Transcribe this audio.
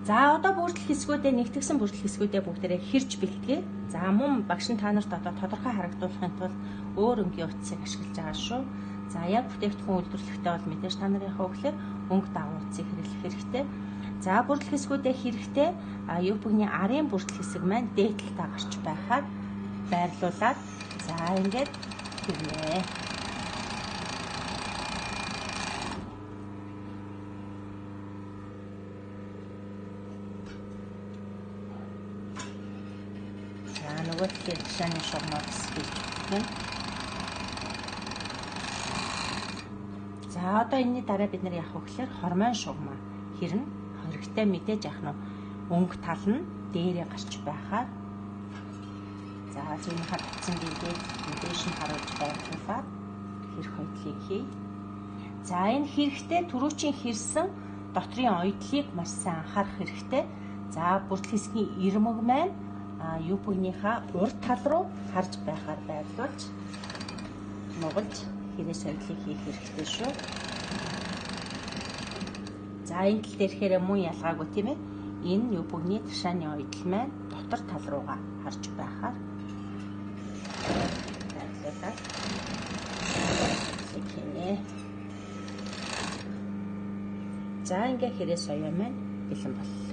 За одоо бүрдэл хэсгүүдээ нэгтгсэн бүрдэл хэсгүүдээ бүгдээрээ хэрж бэлтгэе. За мөн багш нь та нарт одоо тодорхой харагдуулахын тулд өөр өнгийн утсыг ашиглаж байгаа шүү. За яг бүтээгдэхүүн үйлдвэрлэхдээ бол мэдээж та нарын хөвглөөр өнгө дагуу утсыг хэрэглэх хэрэгтэй. За бүрдэл хэсгүүдээ хэрэгтэй юу бүгний арын бүрдэл хэсэг маань дээдлэлтэй гарч байхаар байрлуулад за ингээд хэрэгнэ. Нөгөө тэгэхээр жишээний шугамаас хийж байна. За одоо энэний дараа бид нар яах вэ гэхээр хормон шугамаа хэрнэ хэрэгтэй мэдээж яах нь өнгө тал нь дээрээ гарч байхаар за зүүнийхээ татсан дээгээс мэдээж нь харуулж байрлуулаад хэрх хоёдлыг хий. За энэ хэрэгтэй түрүүчийн хэрсэн дотрийн ойдлыг маш сайн анхаарах хэрэгтэй. За бүрдэл хэсгийн ирмэг маань юу бүгнийхээ урд тал руу харж байхаар байрлуулж нугалж хэрэг соёлыг хийх хэрэгтэй шүү. За энэ тал дээрхээр мөн ялгаагүй тийм ээ. Энэ юу бүгний ташааны ойдол маань дотор тал руугаа харж байхаар байрлуулаад хийнэ. За ингээ хэрэг соёо маань бэлэн боллоо.